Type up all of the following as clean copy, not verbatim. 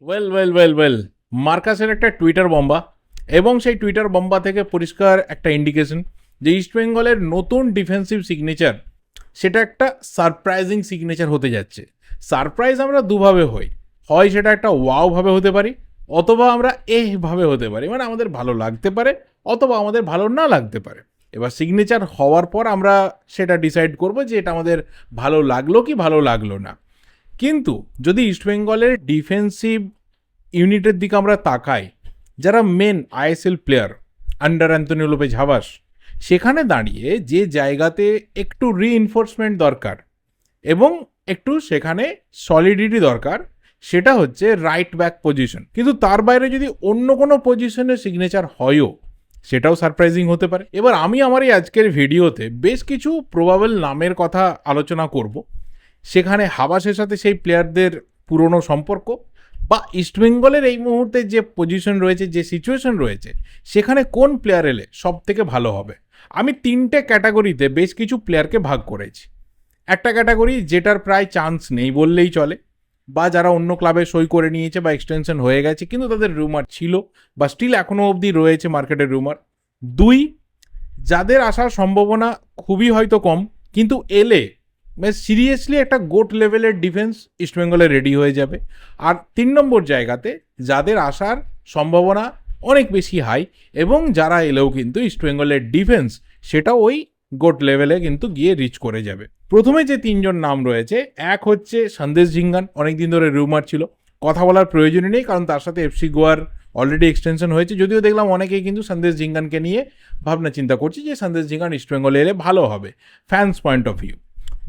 Well মার্কাসের একটা Twitter বম্বা এবং সেই টুইটার বম্বা থেকে পরিষ্কার একটা ইন্ডিকেশন যে ইস্টবেঙ্গলের নতুন ডিফেন্সিভ সিগনেচার সেটা একটা সারপ্রাইজিং সিগনেচার হতে যাচ্ছে। সারপ্রাইজ আমরা দুভাবে হয় সেটা একটা ওয়াও ভাবে হতে পারি, অথবা আমরা ভাবে হতে পারি, মানে আমাদের ভালো লাগতে পারে অথবা আমাদের ভালো না লাগতে পারে। এবার সিগনেচার হওয়ার পর আমরা সেটা ডিসাইড করব যে এটা আমাদের ভালো লাগলো কি ভালো লাগলো না। কিন্তু যদি ইস্টবেঙ্গলের ডিফেন্সিভ ইউনিটের দিকে আমরা তাকাই, যারা main ISL player under Anthony Lopez Habas, সেখানে দাঁড়িয়ে যে জায়গাতে একটু রিইনফোর্সমেন্ট দরকার এবং একটু সেখানে সলিডিটি দরকার, সেটা হচ্ছে রাইট ব্যাক পজিশন। কিন্তু তার বাইরে যদি অন্য কোনো পজিশনে সিগনেচার হয়ও, সেটাও সারপ্রাইজিং হতে পারে। এবার আমি আমার এই আজকের ভিডিওতে বেশ কিছু প্রবাবল নামের কথা আলোচনা করব। সেখানে হাবাসের সাথে সেই প্লেয়ারদের পুরনো সম্পর্ক, বা ইস্টবেঙ্গলের এই মুহূর্তে যে পজিশন রয়েছে, যে সিচুয়েশন রয়েছে, সেখানে কোন প্লেয়ার এলে সব থেকে ভালো হবে। আমি তিনটে ক্যাটাগরিতে বেশ কিছু প্লেয়ারকে ভাগ করেছি। একটা ক্যাটাগরি যেটার প্রায় চান্স নেই বললেই চলে, বা যারা অন্য ক্লাবে সই করে নিয়েছে বা এক্সটেনশন হয়ে গেছে কিন্তু তাদের রুমার ছিল বা স্টিল এখনও অবধি রয়েছে মার্কেটের রুমার। দুই, যাদের আসার সম্ভাবনা খুবই হয়তো কম, কিন্তু এলে সিরিয়াসলি একটা গোট লেভেলের ডিফেন্স ইস্টবেঙ্গলে রেডি হয়ে যাবে। আর 3 নম্বর জায়গাতে যাদের আসার সম্ভাবনা অনেক বেশি হাই এবং যারা এলেও কিন্তু ইস্টবেঙ্গলের ডিফেন্স সেটা ওই গোট লেভেলে কিন্তু গিয়ে রিচ করে যাবে। প্রথমে যে 3জন নাম রয়েছে, এক হচ্ছে সন্দেশ ঝিঙ্গান। অনেকদিন ধরে রুমার ছিল, কথা বলার প্রয়োজনই নেই, কারণ তার সাথে এফসি গোয়ার অলরেডি এক্সটেনশন হয়েছে। যদিও দেখলাম অনেকেই কিন্তু সন্দেশ ঝিঙ্গানকে নিয়ে ভাবনা চিন্তা করছে যে সন্দেশ ঝিঙ্গান ইস্টবেঙ্গলে এলে ভালো হবে ফ্যান্স পয়েন্ট অফ ভিউ।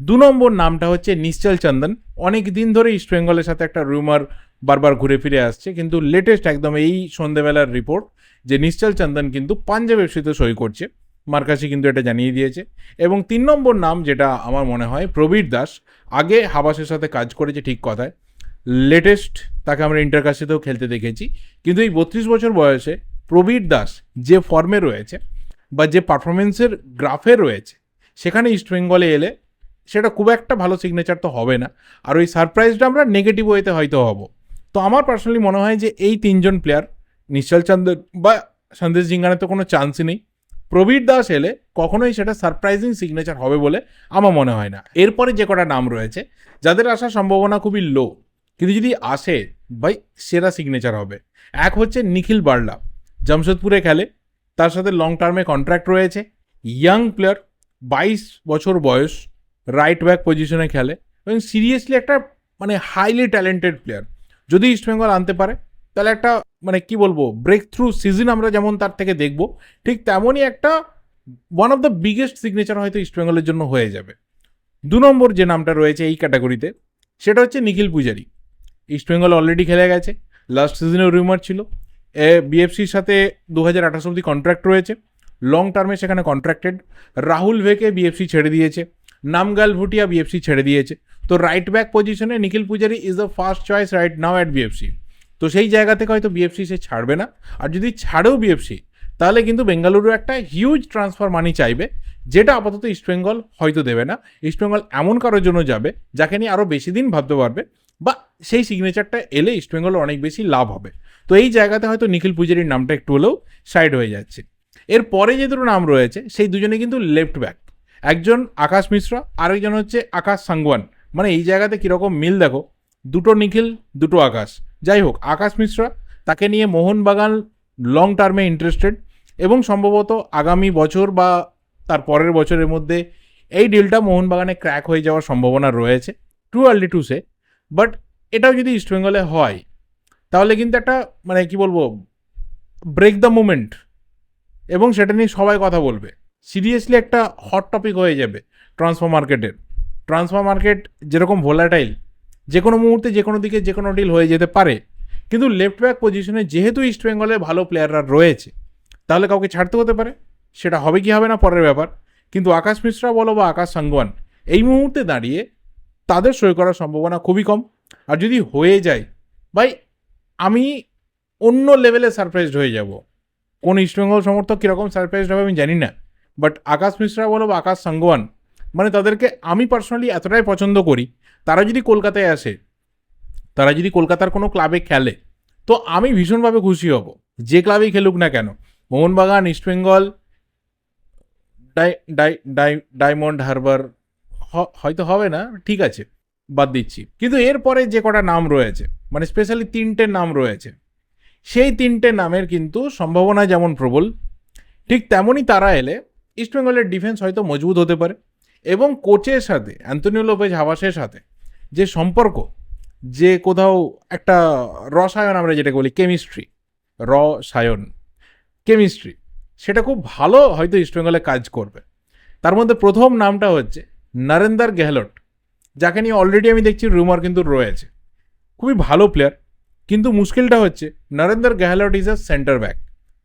2 নম্বর নামটা হচ্ছে নিশ্চল চন্দন। অনেক দিন ধরে ইস্টবেঙ্গলের সাথে একটা রুমার বারবার ঘুরে ফিরে আসছে, কিন্তু লেটেস্ট একদম এই সন্ধ্যেবেলার রিপোর্ট যে নিশ্চল চন্দন কিন্তু পাঞ্জাব এফসিতে সই করছে। মার্কাসি কিন্তু এটা জানিয়ে দিয়েছে। এবং 3 নম্বর নাম যেটা আমার মনে হয় প্রবীর দাস। আগে হাবাসের সাথে কাজ করেছে ঠিক কথায়, লেটেস্ট তাকে আমরা ইন্টারকাশিতেও খেলতে দেখেছি, কিন্তু এই 32 বছর বয়সে প্রবীর দাস যে ফর্মে রয়েছে বা যে পারফরমেন্সের গ্রাফে রয়েছে, সেখানে ইস্টবেঙ্গলে এলে সেটা খুব একটা ভালো সিগনেচার তো হবে না, আর ওই সারপ্রাইজটা আমরা নেগেটিভ ওয়েতে হয়তো হব। তো আমার পার্সোনালি মনে হয় যে এই 3জন প্লেয়ার, নিশ্চল চন্দন বা সন্দেশ জিঙ্গানের তো কোনো চান্সই নেই, প্রবীর দাস এলে কখনোই সেটা সারপ্রাইজিং সিগনেচার হবে বলে আমার মনে হয় না। এরপরে যে কটা নাম রয়েছে যাদের আসার সম্ভাবনা খুবই লো, কিন্তু যদি আসে ভাই সেরা সিগনেচার হবে। এক হচ্ছে নিখিল বার্লা, জামশেদপুরে খেলে, তার সাথে লং টার্মে কন্ট্রাক্ট রয়েছে, ইয়াং প্লেয়ার, 22 বছর বয়স, রাইট ব্যাক পজিশনে খেলে এবং সিরিয়াসলি একটা হাইলি ট্যালেন্টেড প্লেয়ার। যদি ইস্টবেঙ্গল আনতে পারে তাহলে একটা কি বলবো, ব্রেক থ্রু সিজন আমরা যেমন তার থেকে দেখব, ঠিক তেমনই একটা one of the biggest signature হয়তো ইস্টবেঙ্গলের জন্য হয়ে যাবে। 2 নম্বর যে নামটা রয়েছে এই ক্যাটাগরিতে, সেটা হচ্ছে নিখিল পূজারি। ইস্টবেঙ্গল অলরেডি খেলে গেছে, লাস্ট সিজনেও রিউমার ছিল, বিএফসির সাথে 2028 অবধি কন্ট্রাক্ট রয়েছে, লং টার্মে সেখানে কন্ট্রাক্টেড। রাহুল ভেকে বিএফসি ছেড়ে দিয়েছে, নামগাল ভুটিয়া বিএফসি ছেড়ে দিয়েছে। তো রাইট ব্যাক পজিশনে নিখিল পূজারি is the first choice right now at BFC. তো সেই জায়গা থেকে হয়তো বিএফসি সে ছাড়বে না, আর যদি ছাড়েও বিএফসি তাহলে কিন্তু বেঙ্গালুরু একটা হিউজ ট্রান্সফার মানি চাইবে, যেটা আপাতত ইস্টবেঙ্গল হয়তো দেবে না। ইস্টবেঙ্গল এমন কারোর জন্য যাবে যাকে নিয়ে আরও বেশি দিন ভাবতে পারবে, বা সেই সিগনেচারটা এলে ইস্টবেঙ্গলের অনেক বেশি লাভ হবে। তো এই জায়গাতে হয়তো নিখিল পূজারির নামটা একটু হলেও সাইড হয়ে যাচ্ছে। এরপরে যে দুটো নাম রয়েছে সেই দুজনে কিন্তু লেফট ব্যাক, একজন আকাশ মিশ্রা, আরেকজন হচ্ছে আকাশ সাংওয়ান। এই জায়গাতে কীরকম মিল দেখো, দুটো নিখিল দুটো আকাশ। যাই হোক, আকাশ মিশ্রা তাকে নিয়ে মোহনবাগান লং টার্মে ইন্টারেস্টেড এবং সম্ভবত আগামী বছর বা তার পরের বছরের মধ্যে এই ডিলটা মোহনবাগানে ক্র্যাক হয়ে যাওয়ার সম্ভাবনা রয়েছে। Too early to say, but এটাও যদি ইস্টবেঙ্গলে হয় তাহলে কিন্তু একটা কি বলবো, ব্রেক দ্য মুভমেন্ট, এবং সেটা নিয়ে সবাই কথা বলবে। সিরিয়াসলি একটা হট টপিক হয়ে যাবে ট্রান্সফার মার্কেটের। ট্রান্সফার মার্কেট যেরকম ভোলাটাইল, যে কোনো মুহূর্তে যে কোনো দিকে যে কোনো ডিল হয়ে যেতে পারে, কিন্তু লেফট ব্যাক পজিশনে যেহেতু ইস্টবেঙ্গলে ভালো প্লেয়াররা রয়েছে, তাহলে কাউকে ছাড়তে হতে পারে। সেটা হবে কি হবে না পরের ব্যাপার, কিন্তু আকাশ মিশ্রা বলো বা আকাশ সাংওয়ান এই মুহূর্তে দাঁড়িয়ে তাদের সই করার সম্ভাবনা খুবই কম। আর যদি হয়ে যায় ভাই, আমি অন্য লেভেলে সারপ্রাইজড হয়ে যাব। কোন ইস্টবেঙ্গল সমর্থক কীরকম সারপ্রাইজড হবে আমি জানি না, বাট আকাশ মিশ্রা বলো বা আকাশ সাংওয়ান, তাদেরকে আমি পার্সোনালি এতটাই পছন্দ করি। তারা যদি কলকাতায় আসে তারা যদি কলকাতার কোনো ক্লাবে খেলে তো আমি ভীষণভাবে খুশি হব, যে ক্লাবেই খেলুক না কেন। মোহনবাগান, ইস্টবেঙ্গল, ডায়মন্ড হারবার হয়তো হবে না, ঠিক আছে, বাদ দিচ্ছি। কিন্তু এরপরে যে কটা নাম রয়েছে, মানে স্পেশালি 3টে নাম রয়েছে, সেই 3টে নামের কিন্তু সম্ভাবনা যেমন প্রবল, ঠিক তেমনই তারা এলে ইস্টবেঙ্গলের ডিফেন্স হয়তো মজবুত হতে পারে। এবং কোচের সাথে, অ্যান্থনিও লোপেজ হাবাসের সাথে যে সম্পর্ক, যে কোথাও একটা রসায়ন আমরা যেটাকে বলি কেমিস্ট্রি, রসায়ন কেমিস্ট্রি, সেটা খুব ভালো হয়তো ইস্টবেঙ্গলে কাজ করবে। তার মধ্যে প্রথম নামটা হচ্ছে নরেন্দর গেহলট, যাকে নিয়ে অলরেডি আমি দেখছি রুমার কিন্তু রয়েছে। খুবই ভালো প্লেয়ার, কিন্তু মুশকিলটা হচ্ছে Narender Gehlot is a centre back,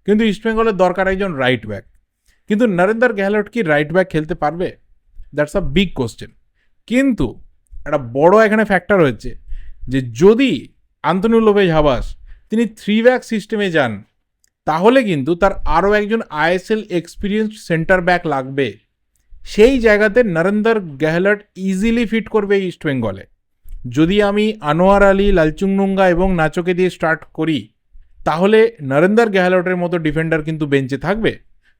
কিন্তু ইস্টবেঙ্গলের দরকার একজন রাইট ব্যাক। কিন্তু নরেন্দর গেহলট কি রাইট ব্যাক খেলতে পারবে? That's a big question. কিন্তু একটা বড় এখানে ফ্যাক্টর হচ্ছে যে যদি আন্তোনিও লোপেজ হাবাস তিনি 3 ব্যাক সিস্টেমে যান, তাহলে কিন্তু তার আরও একজন আইএসএল এক্সপিরিয়েন্সড সেন্টার ব্যাক লাগবে। সেই জায়গাতে নরেন্দর গেহলট ইজিলি ফিট করবে ইস্টবেঙ্গলে। যদি আমি আনোয়ার আলী, লালচুংনুঙ্গা এবং নাচোকে দিয়ে স্টার্ট করি, তাহলে নরেন্দর গেহলটের মতো ডিফেন্ডার কিন্তু বেঞ্চে থাকবে,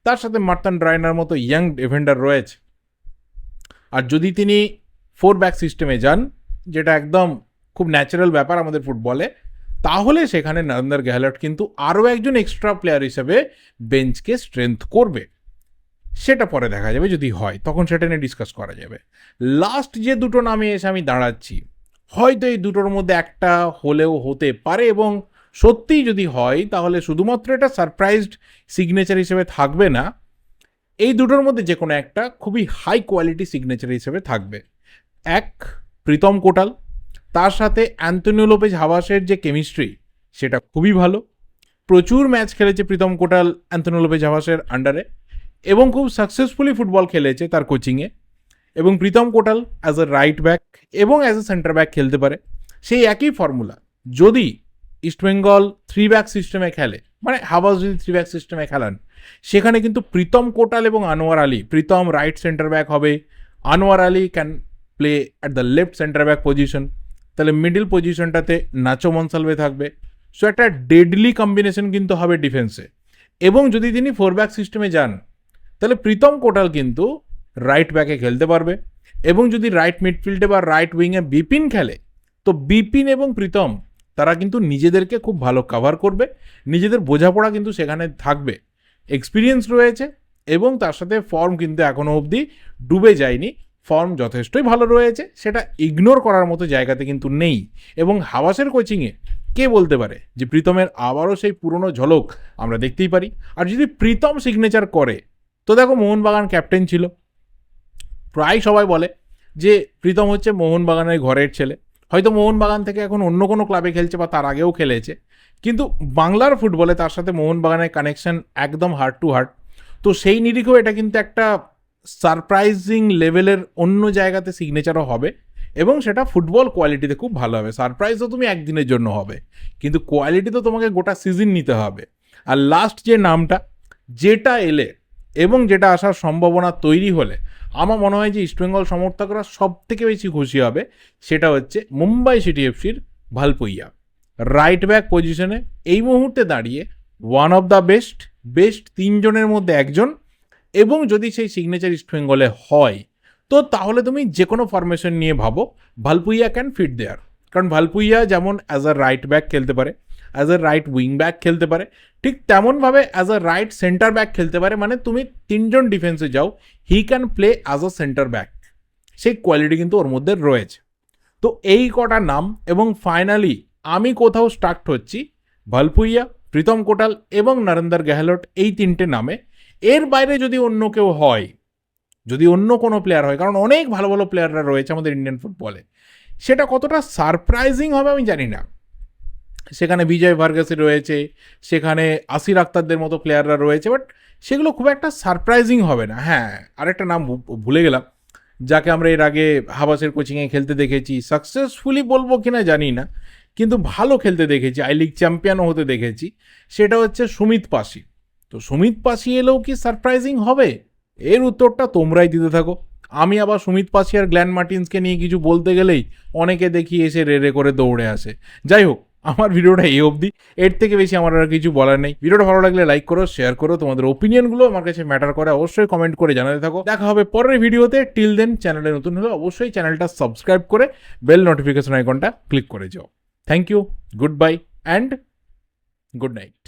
তার সাথে মার্তান রায়নার মতো ইয়াং ডিফেন্ডার রয়েছে। আর যদি তিনি 4 ব্যাক সিস্টেমে যান, যেটা একদম খুব ন্যাচারাল ব্যাপার আমাদের ফুটবলে, তাহলে সেখানে নরেন্দর গেহলট কিন্তু আরও একজন এক্সট্রা প্লেয়ার হিসেবে বেঞ্চকে স্ট্রেংথ করবে। সেটা পরে দেখা যাবে, যদি হয় তখন সেটা নিয়ে ডিসকাস করা যাবে। লাস্ট যে দুটো নামে এসে আমি দাঁড়াচ্ছি, হয়তো এই দুটোর মধ্যে একটা হলেও হতে পারে, এবং সত্যিই যদি হয় তাহলে শুধুমাত্র এটা সারপ্রাইজড সিগনেচার হিসেবে থাকবে না, এই দুটোর মধ্যে যে কোনো একটা খুবই হাই কোয়ালিটি সিগনেচার হিসেবে থাকবে। এক, প্রীতম কোটাল, তার সাথে অ্যান্থনিও লোপেজ হাবাসের যে কেমিস্ট্রি সেটা খুবই ভালো। প্রচুর ম্যাচ খেলেছে প্রীতম কোটাল অ্যান্থনিও লোপেজ হাবাসের আন্ডারে, এবং খুব সাকসেসফুলি ফুটবল খেলেছে তার কোচিংয়ে। এবং প্রীতম কোটাল অ্যাজ এ রাইট ব্যাক এবং অ্যাজ এ সেন্টার ব্যাক খেলতে পারে। সেই একই ফর্মুলা যদি ইস্টবেঙ্গল 3 ব্যাক সিস্টেমে খেলে, মানে হাবাস যদি 3 ব্যাক সিস্টেমে খেলান, সেখানে কিন্তু প্রীতম কোটাল এবং Anwar Ali, Pritam right centre back হবে, Anwar Ali can play at the left centre back position, তাহলে মিডল পজিশনটাতে নাচো মনসালভে থাকবে। সো একটা ডেডলি কম্বিনেশন কিন্তু হবে ডিফেন্সে। এবং যদি তিনি 4 ব্যাক সিস্টেমে যান, তাহলে প্রীতম কোটাল কিন্তু রাইট ব্যাকে খেলতে পারবে। এবং যদি রাইট মিডফিল্ডে বা রাইট উইংয়ে বিপিন খেলে, তো বিপিন এবং প্রীতম তারা কিন্তু নিজেদেরকে খুব ভালো কভার করবে, নিজেদের বোঝাপড়া কিন্তু সেখানে থাকবে, এক্সপিরিয়েন্স রয়েছে, এবং তার সাথে ফর্ম কিন্তু এখনও অবধি ডুবে যায়নি, ফর্ম যথেষ্টই ভালো রয়েছে, সেটা ইগনোর করার মতো জায়গাতে কিন্তু নেই। এবং হাবাসের কোচিংয়ে কে বলতে পারে যে প্রীতমের আবারও সেই পুরনো ঝলক আমরা দেখতেই পারি। আর যদি প্রীতম সিগনেচার করে, তো দেখো মোহনবাগান ক্যাপ্টেন ছিল, প্রায় সবাই বলে যে প্রীতম হচ্ছে মোহনবাগানের ঘরের ছেলে, হয়তো মোহনবাগান থেকে এখন অন্য কোনো ক্লাবে খেলছে বা তার আগেও খেলেছে, কিন্তু বাংলার ফুটবলে তার সাথে মোহনবাগানের কানেকশন একদম হার্ট টু হার্ট। তো সেই নিরিখেও এটা কিন্তু একটা সারপ্রাইজিং লেভেলের অন্য জায়গাতে সিগনেচারও হবে, এবং সেটা ফুটবল কোয়ালিটিতে খুব ভালো হবে। সারপ্রাইজ তো তুমি একদিনের জন্য হবে, কিন্তু কোয়ালিটি তো তোমাকে গোটা সিজন নিতে হবে। আর লাস্ট যে নামটা, যেটা এলে এবং যেটা আসার সম্ভাবনা তৈরি হলে আমার মনে হয় যে ইস্টবেঙ্গল সমর্থকরা সব থেকে বেশি খুশি হবে, সেটা হচ্ছে মুম্বাই সিটি এফসির ভালপুইয়া। রাইট ব্যাক পজিশনে এই মুহূর্তে দাঁড়িয়ে ওয়ান অফ দ্য বেস্ট 3 জনের মধ্যে একজন, এবং যদি সেই সিগনেচার ইস্টবেঙ্গলে হয়, তো তাহলে তুমি যে কোনো ফরমেশন নিয়ে ভাবো, ভালপুইয়া ক্যান ফিট দেয়ার। কারণ ভালপুইয়া যেমন অ্যাজ আ রাইট ব্যাক খেলতে পারে, as a right wing back খেলতে পারে, ঠিক তেমনভাবে as a right centre back খেলতে পারে। মানে তুমি 3 জন ডিফেন্সে যাও, he can play as a centre back, সেই কোয়ালিটি কিন্তু ওর মধ্যে রয়েছে। তো এই কটা নাম, এবং ফাইনালি আমি কোথাও স্টার্ট হচ্ছি ভালপুইয়া, প্রীতম কোটাল এবং নরেন্দর গেহলট, এই 3টে নামে। এর বাইরে যদি অন্য কেউ হয়, যদি অন্য কোনো প্লেয়ার হয়, কারণ অনেক ভালো ভালো প্লেয়াররা রয়েছে আমাদের ইন্ডিয়ান ফুটবলে, সেটা কতটা সারপ্রাইজিং হবে আমি জানি না। সেখানে বিজয় ভার্গাসি রয়েছে, সেখানে আসির আক্তারদের মতো প্লেয়াররা রয়েছে, বাট সেগুলো খুব একটা সারপ্রাইজিং হবে না। হ্যাঁ, আরেকটা নাম ভুলে গেলাম, যাকে আমরা এর আগে হাবাসের কোচিংয়ে খেলতে দেখেছি, সাকসেসফুলি বলবো কিনা জানি না, কিন্তু ভালো খেলতে দেখেছি, আই লিগ চ্যাম্পিয়নও হতে দেখেছি, সেটা হচ্ছে সুমিত পাসি। তো সুমিত পাসি এলেও কি সারপ্রাইজিং হবে? এর উত্তরটা তোমরাই দিতে থাকো। আমি আবার সুমিত পাসি আর গ্ল্যান মার্টিন্সকে নিয়ে কিছু বলতে গেলেই অনেকে দেখি এসে রে করে দৌড়ে আসে। যাই হোক, আমার ভিডিওটা এই অবধি, এর থেকে বেশি আমার আর কিছু বলার নেই। ভিডিওটা ভালো লাগলে লাইক করো, শেয়ার করো, তোমাদের ওপিনিয়নগুলো আমার কাছে ম্যাটার করে, অবশ্যই কমেন্ট করে জানাতে থাকো। দেখা হবে পরের ভিডিওতে। টিল দেন, চ্যানেলে নতুন হলে অবশ্যই চ্যানেলটা সাবস্ক্রাইব করে বেল নোটিফিকেশন আইকনটা ক্লিক করে যাও। Thank you, good bye and good night.